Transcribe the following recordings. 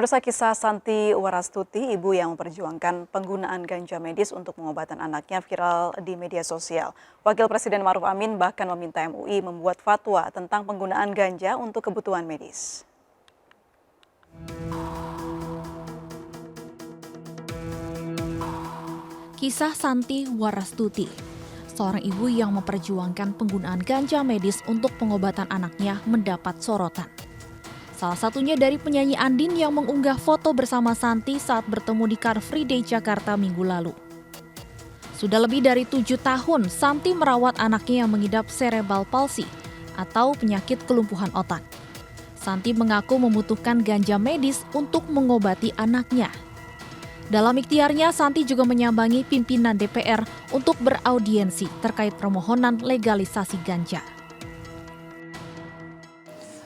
Pemirsa, kisah Santi Warastuti, ibu yang memperjuangkan penggunaan ganja medis untuk pengobatan anaknya viral di media sosial. Wakil Presiden Maruf Amin bahkan meminta MUI membuat fatwa tentang penggunaan ganja untuk kebutuhan medis. Kisah Santi Warastuti, seorang ibu yang memperjuangkan penggunaan ganja medis untuk pengobatan anaknya mendapat sorotan. Salah satunya dari penyanyi Andin yang mengunggah foto bersama Santi saat bertemu di Car Free Day Jakarta minggu lalu. Sudah lebih dari 7 tahun, Santi merawat anaknya yang mengidap cerebral palsy atau penyakit kelumpuhan otak. Santi mengaku membutuhkan ganja medis untuk mengobati anaknya. Dalam ikhtiarnya, Santi juga menyambangi pimpinan DPR untuk beraudiensi terkait permohonan legalisasi ganja.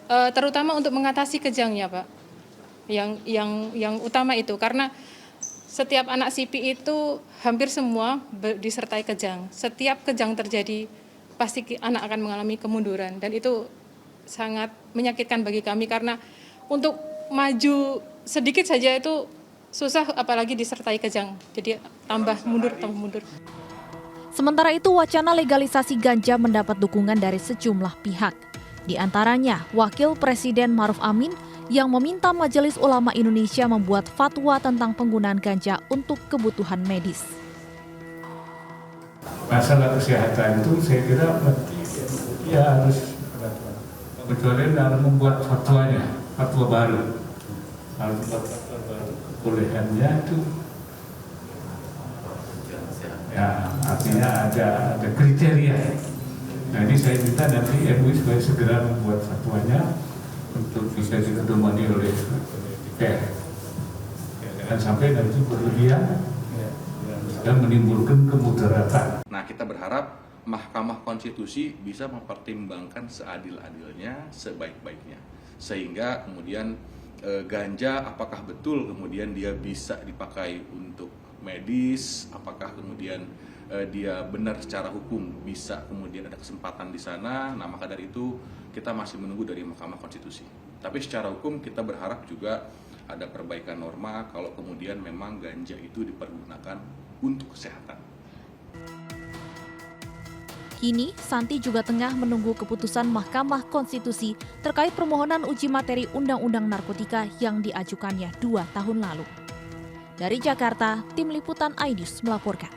Terutama untuk mengatasi kejangnya, Pak. Yang utama itu karena setiap anak CP itu hampir semua disertai kejang. Setiap kejang terjadi pasti anak akan mengalami kemunduran dan itu sangat menyakitkan bagi kami karena untuk maju sedikit saja itu susah apalagi disertai kejang. Jadi tambah mundur. Sementara itu, wacana legalisasi ganja mendapat dukungan dari sejumlah pihak. Di antaranya, Wakil Presiden Maruf Amin yang meminta Majelis Ulama Indonesia membuat fatwa tentang penggunaan ganja untuk kebutuhan medis. Masalah kesehatan itu saya kira ya harus kecuali harus membuat fatwanya, fatwa baru. Harus membuat fatwa baru. Bolehannya itu ya artinya ada kriteria. Jadi saya minta nanti MUI supaya segera membuat fatwanya untuk bisa dipedomani oleh DPR. Dan sampai nanti berlebihan dan menimbulkan kemudaratan. Nah, kita berharap Mahkamah Konstitusi bisa mempertimbangkan seadil-adilnya, sebaik-baiknya. Sehingga kemudian ganja apakah betul kemudian dia bisa dipakai untuk medis, apakah kemudian dia benar secara hukum bisa kemudian ada kesempatan di sana. Nah, maka dari itu kita masih menunggu dari Mahkamah Konstitusi. Tapi secara hukum kita berharap juga ada perbaikan norma kalau kemudian memang ganja itu dipergunakan untuk kesehatan. Kini, Santi juga tengah menunggu keputusan Mahkamah Konstitusi terkait permohonan uji materi Undang-Undang Narkotika yang diajukannya 2 tahun lalu. Dari Jakarta, Tim Liputan iNews melaporkan.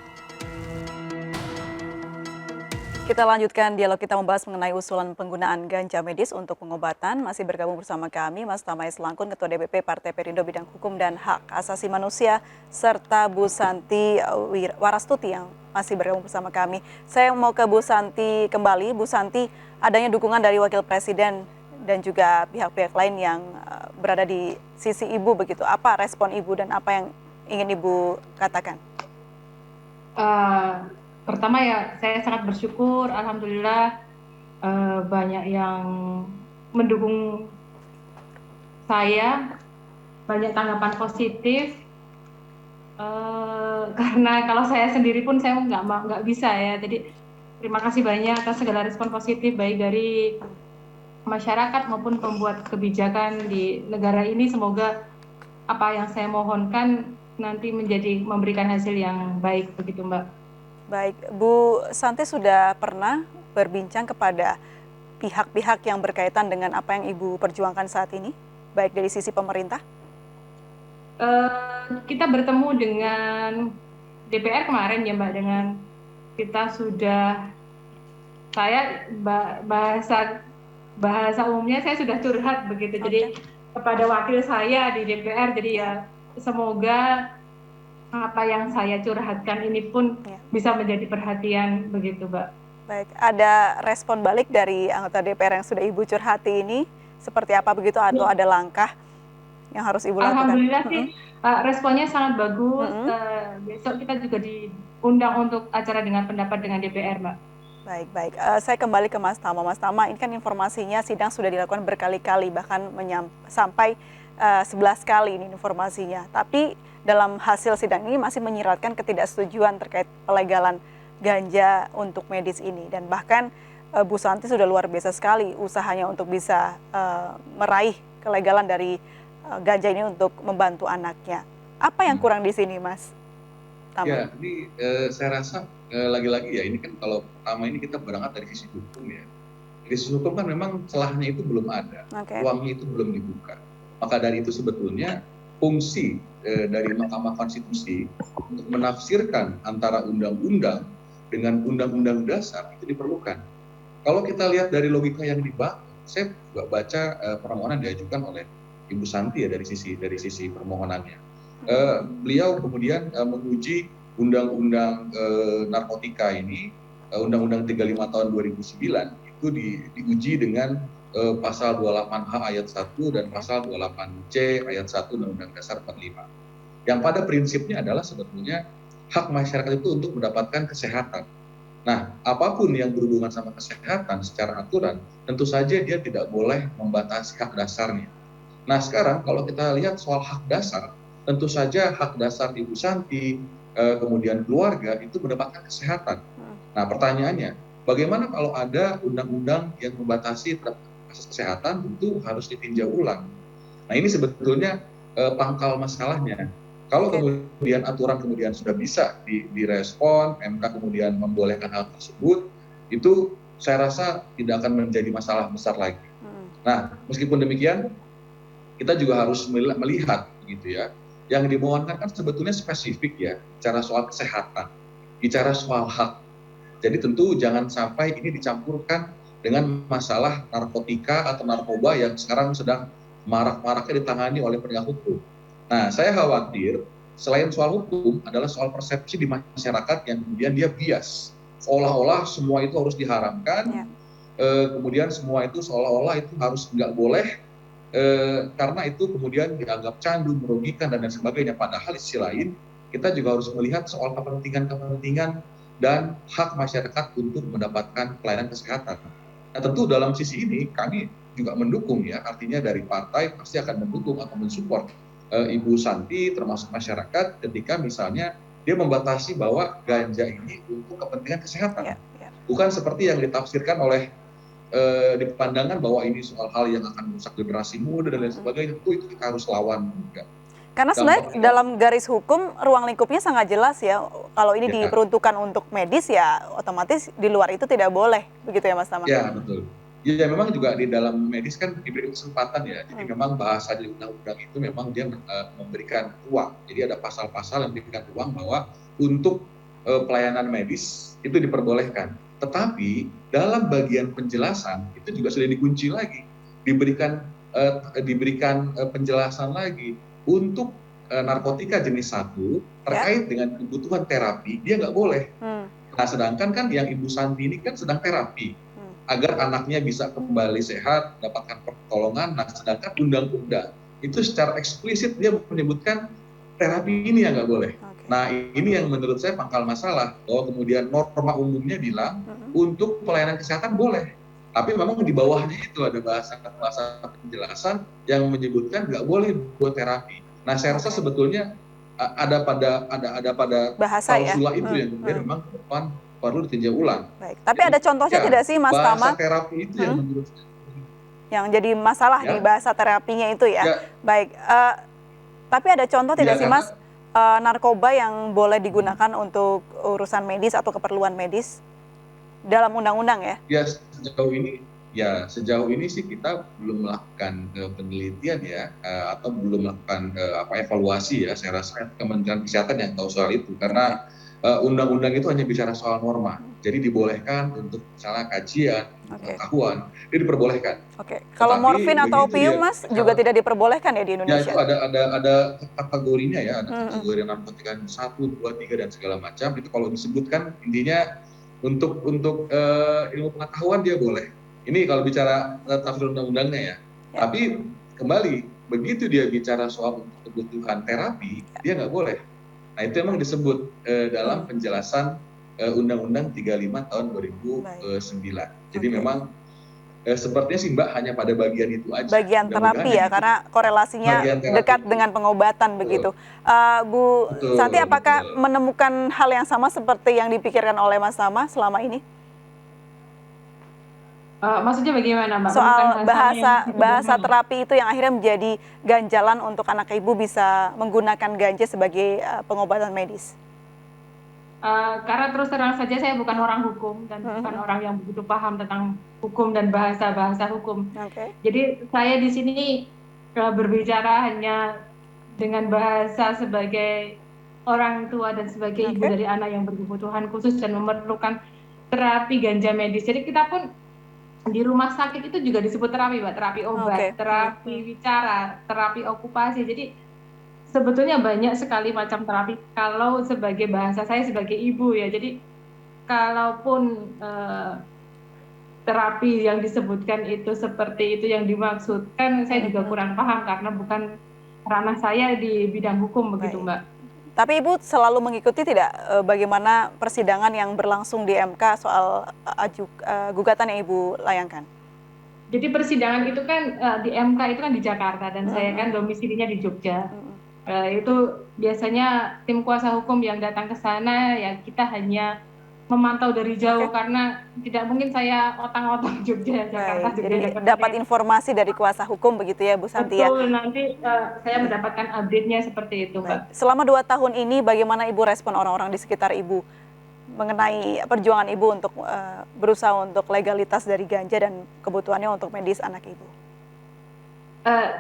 Kita lanjutkan dialog kita membahas mengenai usulan penggunaan ganja medis untuk pengobatan. Masih bergabung bersama kami Mas Tamai Selangkun, Ketua DPP Partai Perindo Bidang Hukum dan Hak Asasi Manusia, serta Bu Santi Warastuti yang masih bergabung bersama kami. Saya mau ke Bu Santi kembali. Bu Santi, adanya dukungan dari Wakil Presiden dan juga pihak-pihak lain yang berada di sisi Ibu begitu. Apa respon Ibu dan apa yang ingin Ibu katakan? Pertama ya, saya sangat bersyukur, alhamdulillah banyak yang mendukung saya, banyak tanggapan positif. Karena kalau saya sendiri pun saya nggak bisa ya. Jadi terima kasih banyak atas segala respon positif baik dari masyarakat maupun pembuat kebijakan di negara ini. Semoga apa yang saya mohonkan nanti memberikan hasil yang baik begitu, Mbak. Baik, Bu Santi sudah pernah berbincang kepada pihak-pihak yang berkaitan dengan apa yang Ibu perjuangkan saat ini, baik dari sisi pemerintah? Kita bertemu dengan DPR kemarin ya Mbak, dengan kita sudah, saya bahasa umumnya saya sudah curhat begitu, jadi kepada wakil saya di DPR, jadi ya semoga apa yang saya curhatkan ini pun bisa menjadi perhatian begitu, Mbak. Baik, ada respon balik dari anggota DPR yang sudah Ibu curhati ini seperti apa begitu atau ada langkah yang harus Ibu lakukan? Alhamdulillah sih responnya sangat bagus. Besok kita juga diundang untuk acara dengar pendapat dengan DPR, Mbak. Baik. Saya kembali ke Mas Tama. Mas Tama, ini kan informasinya sidang sudah dilakukan berkali-kali, bahkan sampai 11 kali ini informasinya. Tapi dalam hasil sidang ini masih menyiratkan ketidaksetujuan terkait pelegalan ganja untuk medis ini. Dan bahkan Bu Santi sudah luar biasa sekali usahanya untuk bisa meraih kelegalan dari ganja ini untuk membantu anaknya. Apa yang kurang di sini, Mas Tama? Ya, ini saya rasa lagi-lagi ya, ini kan kalau pertama ini kita berangkat dari sisi hukum ya. Dari sisi hukum kan memang celahnya itu belum ada, Oke. ruangnya itu belum dibuka. Maka dari itu sebetulnya fungsi dari Mahkamah Konstitusi untuk menafsirkan antara undang-undang dengan undang-undang dasar itu diperlukan. Kalau kita lihat dari logika yang dibangun, saya juga baca permohonan diajukan oleh Ibu Santi ya dari sisi permohonannya. Beliau kemudian menguji undang-undang narkotika ini, undang-undang 35 tahun 2009 itu diuji dengan pasal 28H ayat 1 dan pasal 28C ayat 1 Undang-Undang Dasar 45. Yang pada prinsipnya adalah sebetulnya hak masyarakat itu untuk mendapatkan kesehatan. Nah, apapun yang berhubungan sama kesehatan secara aturan, tentu saja dia tidak boleh membatasi hak dasarnya. Nah, sekarang kalau kita lihat soal hak dasar, tentu saja hak dasar Ibu Santi, kemudian keluarga itu mendapatkan kesehatan. Nah, pertanyaannya, bagaimana kalau ada undang-undang yang membatasi akses kesehatan, tentu harus ditinjau ulang. Nah, ini sebetulnya pangkal masalahnya. Kalau kemudian aturan kemudian sudah bisa direspon, MK kemudian membolehkan hal tersebut, itu saya rasa tidak akan menjadi masalah besar lagi. Nah, meskipun demikian, kita juga harus melihat, gitu ya. Yang dimohonkan kan sebetulnya spesifik ya, bicara soal kesehatan, bicara soal hak. Jadi tentu jangan sampai ini dicampurkan dengan masalah narkotika atau narkoba yang sekarang sedang marak-maraknya ditangani oleh penegak hukum. Nah, saya khawatir selain soal hukum adalah soal persepsi di masyarakat yang kemudian dia bias. Seolah-olah semua itu harus diharamkan, kemudian semua itu seolah-olah itu harus nggak boleh, karena itu kemudian dianggap candu, merugikan, dan lain sebagainya. Padahal di sisi lain, kita juga harus melihat soal kepentingan-kepentingan dan hak masyarakat untuk mendapatkan pelayanan kesehatan. Nah, tentu dalam sisi ini kami juga mendukung ya, artinya dari partai pasti akan mendukung atau mensupport Ibu Santi termasuk masyarakat ketika misalnya dia membatasi bahwa ganja ini untuk kepentingan kesehatan. Bukan seperti yang ditafsirkan oleh di pandangan bahwa ini soal hal yang akan merusak generasi muda dan lain sebagainya. Itu kita harus lawan juga. Karena sebenarnya dalam garis hukum ruang lingkupnya sangat jelas ya. Kalau ini diperuntukkan untuk medis ya otomatis di luar itu tidak boleh. Begitu ya Mas Tama? Ya, betul. Ya memang juga di dalam medis kan diberi kesempatan ya. Jadi memang bahasa di undang-undang itu memang dia memberikan ruang. Jadi ada pasal-pasal yang memberikan ruang bahwa untuk pelayanan medis itu diperbolehkan. Tetapi dalam bagian penjelasan itu juga sudah dikunci lagi. Diberikan penjelasan lagi untuk narkotika jenis 1 terkait dengan kebutuhan terapi dia nggak boleh. Nah sedangkan kan yang Ibu Santi ini kan sedang terapi agar anaknya bisa kembali sehat, dapatkan pertolongan. Nah, sedangkan undang-undang itu secara eksplisit dia menyebutkan terapi ini yang nggak boleh. Nah, ini yang menurut saya pangkal masalah, bahwa kemudian norma umumnya bilang untuk pelayanan kesehatan boleh, tapi memang di bawahnya itu ada bahasa penjelasan yang menyebutkan nggak boleh buat terapi. Nah, saya rasa sebetulnya ada pada bahasa klausula ya? itu yang kemudian memang ke depan perlu ditinjau ulang. Baik. Tapi ada contohnya tidak sih Mas Tama? Bahasa terapi itu yang menurut saya yang jadi masalah di bahasa terapinya itu ya. Baik. Tapi ada contoh tidak sih Mas narkoba yang boleh digunakan untuk urusan medis atau keperluan medis dalam undang-undang ya? Sejauh ini sih kita belum melakukan penelitian ya, atau belum melakukan evaluasi ya. Saya rasa Kementerian Kesehatan yang tahu soal itu, karena undang-undang itu hanya bicara soal norma. Jadi dibolehkan untuk misalnya kajian, pengetahuan, dia diperbolehkan. Kalau morfin atau opium Mas juga tidak diperbolehkan ya di Indonesia? Ya itu ada kategorinya ya, ada kategori narkotika 1, 2, 3 dan segala macam. Itu kalau disebutkan intinya untuk ilmu pengetahuan dia boleh. Ini kalau bicara tafsir undang-undangnya ya. Tapi kembali begitu dia bicara soal kebutuhan terapi, dia nggak boleh. Nah itu memang disebut dalam penjelasan Undang-Undang 35 tahun 2009. Jadi memang sepertinya sih Mbak hanya pada bagian itu aja. Bagian terapi ya, karena korelasinya dekat dengan pengobatan begitu. Bu Santi, apakah menemukan hal yang sama seperti yang dipikirkan oleh Mas Tama selama ini? Maksudnya bagaimana, Mbak? Menemukan Soal bahasanya yang bahasa sederhana. terapi itu yang akhirnya menjadi ganjalan untuk anak ibu bisa menggunakan ganja sebagai pengobatan medis. Karena terus terang saja saya bukan orang hukum dan bukan orang yang begitu paham tentang hukum dan bahasa-bahasa hukum. Oke. Jadi saya di sini berbicara hanya dengan bahasa sebagai orang tua dan sebagai ibu Oke. dari anak yang berkebutuhan khusus dan memerlukan terapi ganja medis. Jadi kita pun di rumah sakit itu juga disebut terapi, Mbak. Terapi obat, Oke. terapi bicara, terapi okupasi. Jadi sebetulnya banyak sekali macam terapi. Kalau sebagai bahasa saya sebagai ibu ya, jadi kalaupun terapi yang disebutkan itu seperti itu yang dimaksudkan, saya juga kurang paham karena bukan ranah saya di bidang hukum begitu, Baik. Mbak. Tapi Ibu selalu mengikuti tidak bagaimana persidangan yang berlangsung di MK soal gugatan yang Ibu layangkan? Jadi persidangan itu kan di MK itu kan di Jakarta dan saya kan domisilinya di Jogja. Itu biasanya tim kuasa hukum yang datang ke sana ya kita hanya memantau dari jauh karena tidak mungkin saya otang-otang Jogja, Jakarta, Baik, Jogja, jadi Jakarta. dapat informasi dari kuasa hukum begitu ya Bu Santi ya? Betul, nanti saya mendapatkan update-nya seperti itu, Mbak. Baik. Selama 2 tahun ini bagaimana Ibu respon orang-orang di sekitar Ibu mengenai perjuangan Ibu untuk berusaha untuk legalitas dari ganja dan kebutuhannya untuk medis anak Ibu?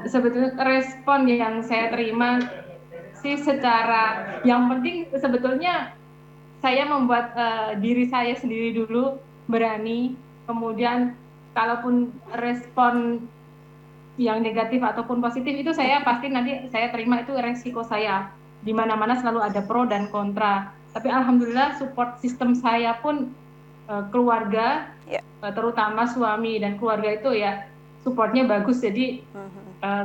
Sebetulnya respon yang saya terima sih secara yang penting sebetulnya saya membuat diri saya sendiri dulu berani, kemudian kalaupun respon yang negatif ataupun positif itu saya pasti nanti saya terima, itu resiko saya. Di mana-mana selalu ada pro dan kontra. Tapi alhamdulillah support sistem saya pun keluarga, terutama suami dan keluarga itu ya supportnya bagus. Jadi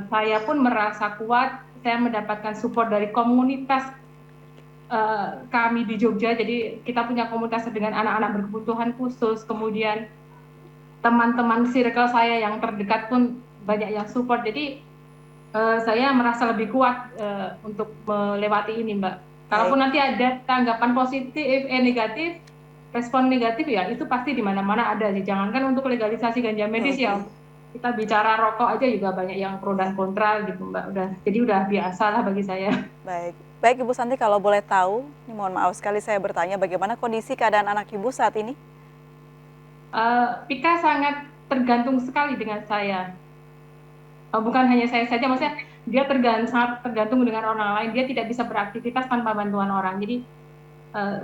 saya pun merasa kuat, saya mendapatkan support dari komunitas kami di Jogja. Jadi kita punya komunitas dengan anak-anak berkebutuhan khusus, kemudian teman-teman circle saya yang terdekat pun banyak yang support. Jadi saya merasa lebih kuat untuk melewati ini, Mbak. Kalaupun nanti ada tanggapan positif, negatif, respon negatif ya itu pasti di mana-mana ada sih. Jangankan untuk legalisasi ganja medis ya, kita bicara rokok aja juga banyak yang pro dan kontra gitu, Mbak. Jadi udah biasa lah bagi saya. Baik Ibu Santi, kalau boleh tahu, ini mohon maaf sekali saya bertanya, bagaimana kondisi keadaan anak Ibu saat ini? Pika sangat tergantung sekali dengan saya. Bukan hanya saya saja, maksudnya dia sangat tergantung dengan orang lain. Dia tidak bisa beraktivitas tanpa bantuan orang. Jadi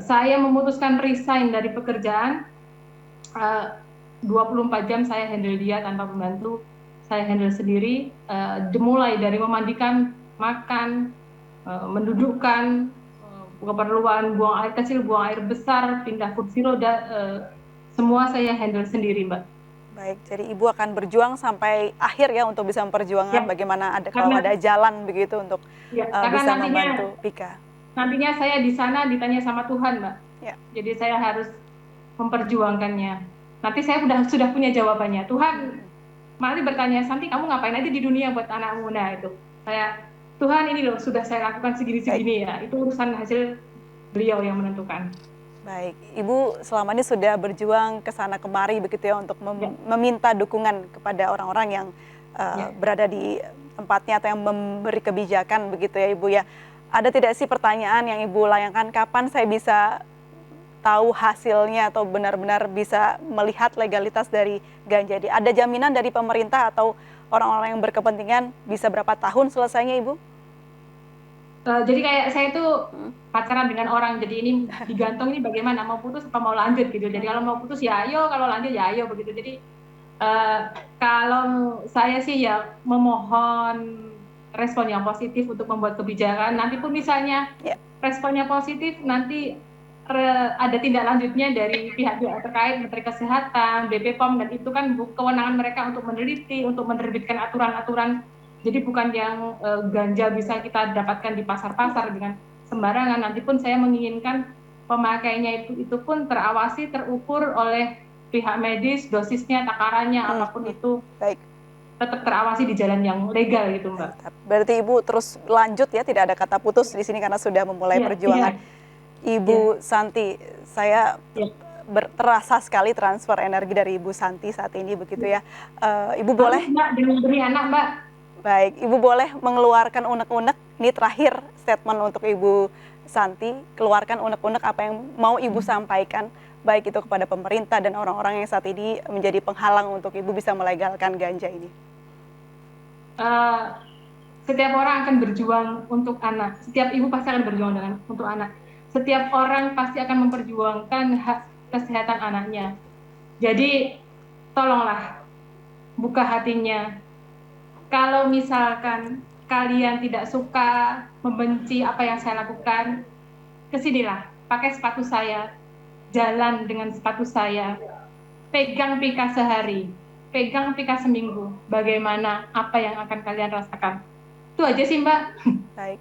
saya memutuskan resign dari pekerjaan. 24 jam saya handle dia tanpa pembantu. Saya handle sendiri. Dimulai dari memandikan, makan, mendudukkan, keperluan buang air kecil, buang air besar, pindah kursi roda, semua saya handle sendiri, Mbak. Baik, jadi Ibu akan berjuang sampai akhir ya untuk bisa memperjuangkan bagaimana kalau ada jalan begitu untuk bisa membantu Pika. Nantinya saya di sana ditanya sama Tuhan, Mbak. Jadi saya harus memperjuangkannya. Nanti saya sudah punya jawabannya. Tuhan, mari bertanya, Santi kamu ngapain aja di dunia buat anakmu? Nah itu, Tuhan ini loh sudah saya lakukan segini-segini ya. Itu urusan hasil beliau yang menentukan. Baik, Ibu selama ini sudah berjuang ke sana kemari begitu ya untuk meminta dukungan kepada orang-orang yang berada di tempatnya atau yang memberi kebijakan begitu ya Ibu ya. Ada tidak sih pertanyaan yang Ibu layangkan, kapan saya bisa tahu hasilnya atau benar-benar bisa melihat legalitas dari ganja? Ada jaminan dari pemerintah atau orang-orang yang berkepentingan bisa berapa tahun selesainya Ibu? Jadi kayak saya tuh pacaran dengan orang, jadi ini digantung ini bagaimana, mau putus apa mau lanjut gitu. Jadi kalau mau putus ya ayo, kalau lanjut ya ayo begitu. Jadi kalau saya sih ya memohon respon yang positif untuk membuat kebijakan. Nanti pun misalnya responnya positif, nanti ada tindak lanjutnya dari pihak-pihak terkait, Menteri Kesehatan, BPOM, dan itu kan kewenangan mereka untuk meneliti, untuk menerbitkan aturan-aturan. Jadi bukan yang ganja bisa kita dapatkan di pasar-pasar dengan sembarangan. Nanti pun saya menginginkan pemakainya itu pun terawasi, terukur oleh pihak medis, dosisnya, takarannya, apapun itu tetap terawasi di jalan yang legal gitu, Mbak. Berarti Ibu terus lanjut ya, tidak ada kata putus di sini karena sudah memulai perjuangan. Ibu Santi, saya terasa sekali transfer energi dari Ibu Santi saat ini begitu ya. Ibu boleh Mbak, demi anak Mbak. Baik, Ibu boleh mengeluarkan unek-unek. Ini terakhir statement untuk Ibu Santi, keluarkan unek-unek apa yang mau Ibu sampaikan, baik itu kepada pemerintah dan orang-orang yang saat ini menjadi penghalang untuk Ibu bisa melegalkan ganja ini. Setiap orang akan berjuang untuk anak. Setiap ibu pasti akan berjuang untuk anak. Setiap orang pasti akan memperjuangkan hak kesehatan anaknya. Jadi tolonglah buka hatinya. Kalau misalkan kalian tidak suka, membenci apa yang saya lakukan, kesinilah, pakai sepatu saya, jalan dengan sepatu saya, pegang pika sehari, pegang pika seminggu, bagaimana apa yang akan kalian rasakan. Itu aja sih Mbak. Baik.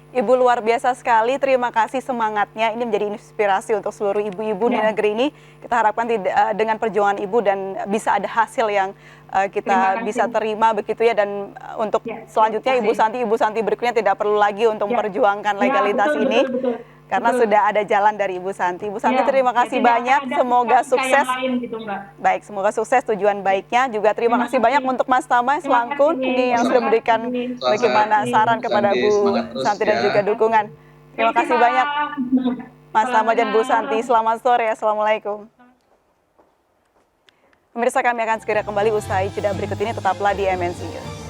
Ibu luar biasa sekali, terima kasih semangatnya. Ini menjadi inspirasi untuk seluruh ibu-ibu di negeri ini. Kita harapkan dengan perjuangan Ibu dan bisa ada hasil yang kita bisa terima begitu ya. Dan untuk selanjutnya Ibu Santi berikutnya tidak perlu lagi untuk memperjuangkan legalitas ini. Betul. Karena sudah ada jalan dari Ibu Santi. Ibu Santi terima kasih banyak, semoga sukses. Gitu, Mbak. Baik, semoga sukses tujuan baiknya. Juga terima kasih banyak untuk Mas Tamai Selangkun ini yang sudah memberikan bagaimana saran kepada Bu Santi dan juga dukungan. Terima kasih banyak Mas Tamai dan Bu Santi. Selamat sore, Assalamualaikum. Pemirsa, kami akan segera kembali usai jeda berikut ini, tetaplah di MNC News.